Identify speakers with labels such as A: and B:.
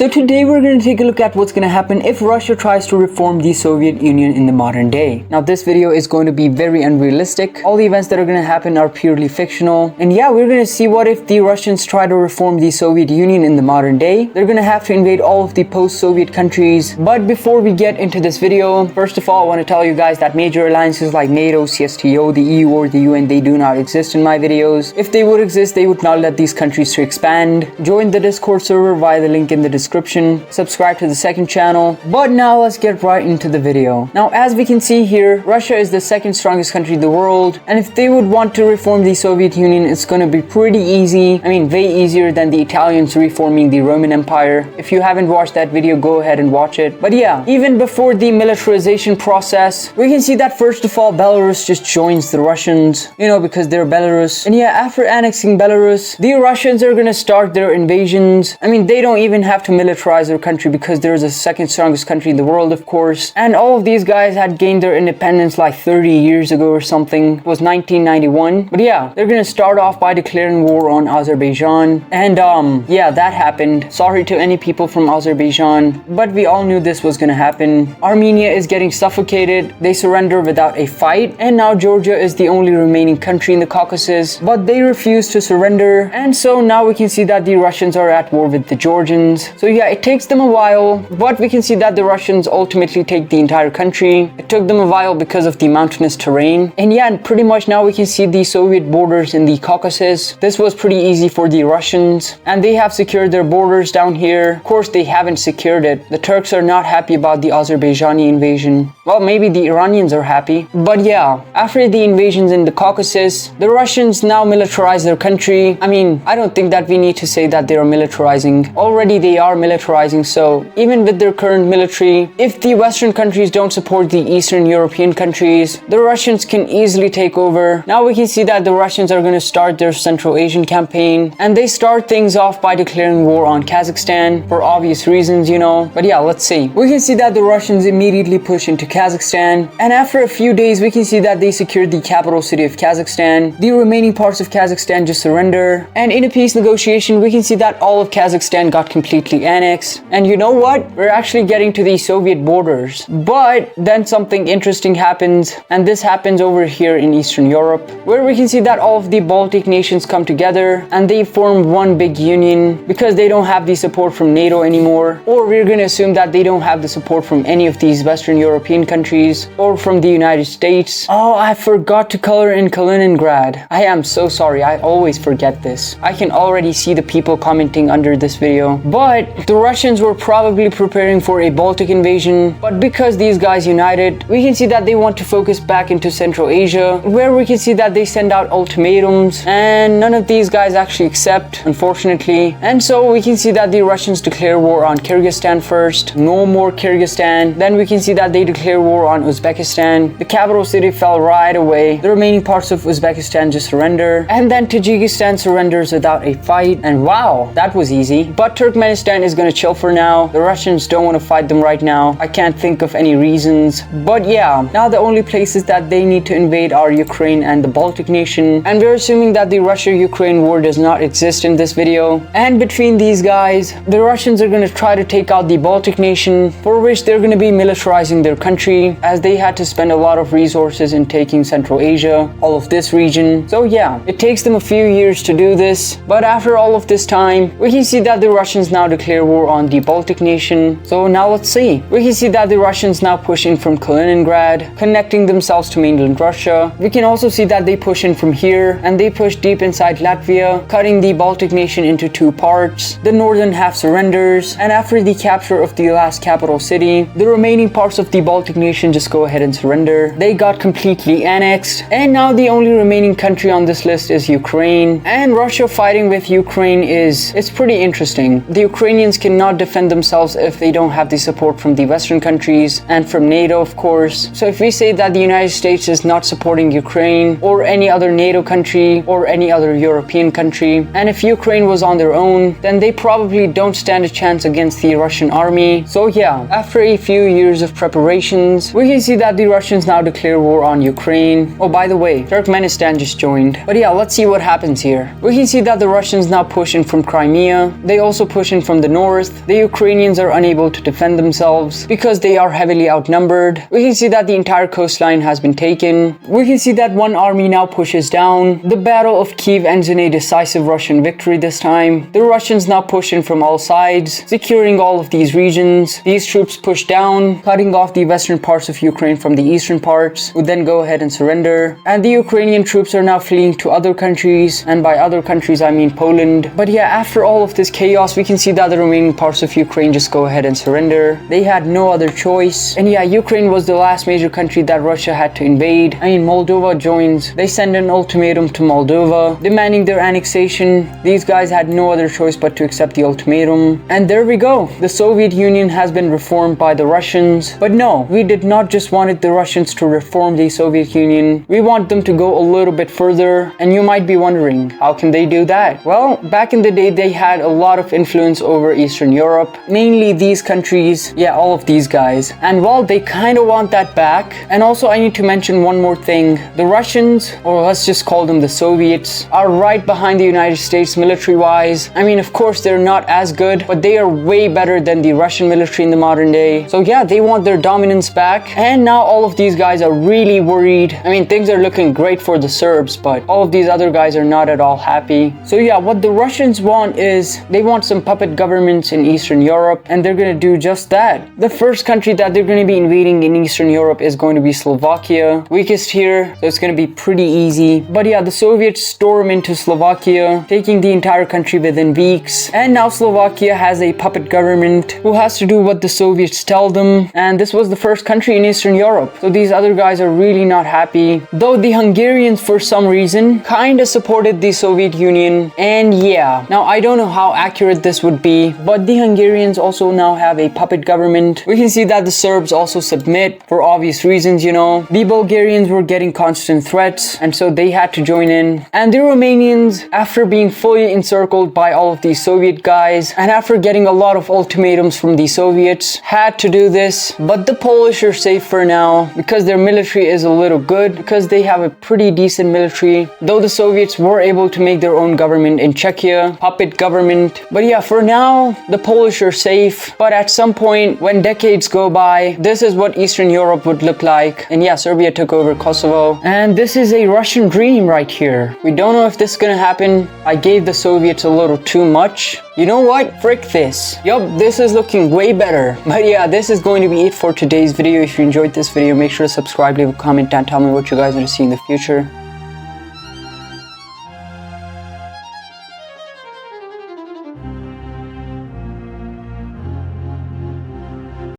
A: So today we're going to take a look at what's going to happen if Russia tries to reform the Soviet Union in the modern day. Now this video is going to be very unrealistic. All the events that are going to happen are purely fictional. And yeah, we're going to see what if the Russians try to reform the Soviet Union in the modern day. They're going to have to invade all of the post-Soviet countries. But before we get into this video, first of all, I want to tell you guys that major alliances like NATO, CSTO, the EU or the UN, they do not exist in my videos. If they would exist, they would not let these countries to expand. Join the Discord server via the link in the description. Subscribe to the second channel. But now let's get right into the video. Now as we can see here, Russia is the second strongest country in the world, and if they would want to reform the Soviet Union, it's going to be pretty easy. I mean, way easier than the Italians reforming the Roman Empire. If you haven't watched that video, go ahead and watch it. But yeah, even before the militarization process, we can see that first of all Belarus just joins the Russians, because they're Belarus. And yeah, after annexing Belarus, the Russians are going to start their invasions. I mean, they don't even have to militarize their country because there's a second strongest country in the world, of course. And all of these guys had gained their independence like 30 years ago or something. It was 1991. But yeah, they're gonna start off by declaring war on Azerbaijan. And yeah, that happened. Sorry to any people from Azerbaijan, but we all knew this was gonna happen. Armenia is getting suffocated. They surrender without a fight. And now Georgia is the only remaining country in the Caucasus, but they refuse to surrender. And so now we can see that the Russians are at war with the Georgians. So yeah, it takes them a while, but we can see that the Russians ultimately take the entire country. It took them a while because of the mountainous terrain. And yeah, and pretty much now we can see the Soviet borders in the Caucasus. This was pretty easy for the Russians, and they have secured their borders down here. Of course, they haven't secured it. The Turks are not happy about the Azerbaijani invasion. Well, maybe the Iranians are happy. But yeah, after the invasions in the Caucasus, the Russians now militarize their country. I mean, I don't think that we need to say that they are militarizing. Already they are militarizing, so even with their current military, if the Western countries don't support the Eastern European countries, the Russians can easily take over. Now we can see that the Russians are going to start their Central Asian campaign, and they start things off by declaring war on Kazakhstan for obvious reasons, But yeah, let's see. We can see that the Russians immediately push into Kazakhstan, and after a few days, we can see that they secured the capital city of Kazakhstan. The remaining parts of Kazakhstan just surrender, and in a peace negotiation, we can see that all of Kazakhstan got completely annexed. And you know what? We're actually getting to the Soviet borders. But then something interesting happens, and this happens over here in Eastern Europe, where we can see that all of the Baltic nations come together and they form one big union because they don't have the support from NATO anymore. Or we're going to assume that they don't have the support from any of these Western European countries or from the United States. Oh, I forgot to color in Kaliningrad. I am so sorry. I always forget this. I can already see the people commenting under this video. But the Russians were probably preparing for a Baltic invasion, but because these guys united, we can see that they want to focus back into Central Asia, where we can see that they send out ultimatums, and none of these guys actually accept, unfortunately. And so we can see that the Russians declare war on Kyrgyzstan first. No more Kyrgyzstan. Then we can see that they declare war on Uzbekistan. The capital city fell right away. The remaining parts of Uzbekistan just surrender. And then Tajikistan surrenders without a fight. And wow, that was easy. But Turkmenistan is going to chill for now. The Russians don't want to fight them right now. I can't think of any reasons. But yeah, now the only places that they need to invade are Ukraine and the Baltic nation. And we're assuming that the Russia-Ukraine war does not exist in this video. And between these guys, the Russians are going to try to take out the Baltic nation, for which they're going to be militarizing their country, as they had to spend a lot of resources in taking Central Asia, all of this region. So yeah, it takes them a few years to do this. But after all of this time, we can see that the Russians now declare war on the Baltic nation. So now let's see. We can see that the Russians now push in from Kaliningrad, connecting themselves to mainland Russia. We can also see that they push in from here, and they push deep inside Latvia, cutting the Baltic nation into two parts. The northern half surrenders, and after the capture of the last capital city, the remaining parts of the Baltic nation just go ahead and surrender. They got completely annexed, and now the only remaining country on this list is Ukraine. And Russia fighting with Ukraine it's pretty interesting. The Ukrainians cannot defend themselves if they don't have the support from the Western countries and from NATO, of course. So if we say that the United States is not supporting Ukraine or any other NATO country or any other European country, and if Ukraine was on their own, then they probably don't stand a chance against the Russian army. So yeah, after a few years of preparation, Russians, we can see that the Russians now declare war on Ukraine. Oh, by the way, Turkmenistan just joined. But yeah, let's see what happens here. We can see that the Russians now push in from Crimea. They also push in from the north. The Ukrainians are unable to defend themselves because they are heavily outnumbered. We can see that the entire coastline has been taken. We can see that one army now pushes down. The Battle of Kiev ends in a decisive Russian victory this time. The Russians now push in from all sides, securing all of these regions. These troops push down, cutting off the western parts of Ukraine from the eastern parts, would then go ahead and surrender. And the Ukrainian troops are now fleeing to other countries, and by other countries I mean Poland. But yeah, after all of this chaos, we can see that the remaining parts of Ukraine just go ahead and surrender. They had no other choice. And yeah, Ukraine was the last major country that Russia had to invade. I mean, Moldova joins. They send an ultimatum to Moldova, demanding their annexation. These guys had no other choice but to accept the ultimatum. And there we go. The Soviet Union has been reformed by the Russians. But no, we did not just want the Russians to reform the Soviet Union. We want them to go a little bit further. And you might be wondering, how can they do that? Well, back in the day, they had a lot of influence over Eastern Europe, mainly these countries. Yeah, all of these guys. And well, they kind of want that back. And also, I need to mention one more thing. The Russians, or let's just call them the Soviets, are right behind the United States military-wise. I mean, of course, they're not as good, but they are way better than the Russian military in the modern day. So yeah, they want their dominance back. And now all of these guys are really worried. I mean, things are looking great for the Serbs, but all of these other guys are not at all happy. So yeah, what the Russians want is they want some puppet governments in Eastern Europe, and they're going to do just that. The first country that they're going to be invading in Eastern Europe is going to be Slovakia. Weakest here, so it's going to be pretty easy. But yeah, the Soviets storm into Slovakia, taking the entire country within weeks. And now Slovakia has a puppet government who has to do what the Soviets tell them. And this was the first country in Eastern Europe. So these other guys are really not happy. Though the Hungarians, for some reason, kinda supported the Soviet Union. And yeah, now I don't know how accurate this would be, but the Hungarians also now have a puppet government. We can see that the Serbs also submit for obvious reasons, you know. The Bulgarians were getting constant threats, and so they had to join in. And the Romanians, after being fully encircled by all of these Soviet guys, and after getting a lot of ultimatums from the Soviets, had to do this. But the Polish are safe for now, because their military is a little good, because they have a pretty decent military. Though the Soviets were able to make their own government in Czechia, puppet government. But yeah, for now, the Polish are safe. But at some point, when decades go by, this is what Eastern Europe would look like. And yeah, Serbia took over Kosovo. And this is a Russian dream right here. We don't know if this is gonna happen. I gave the Soviets a little too much. You know what? Frick this. Yup, this is looking way better. But yeah, this is going to be it for today's video. If you enjoyed this video, make sure to subscribe, leave a comment, and tell me what you guys want to see in the future.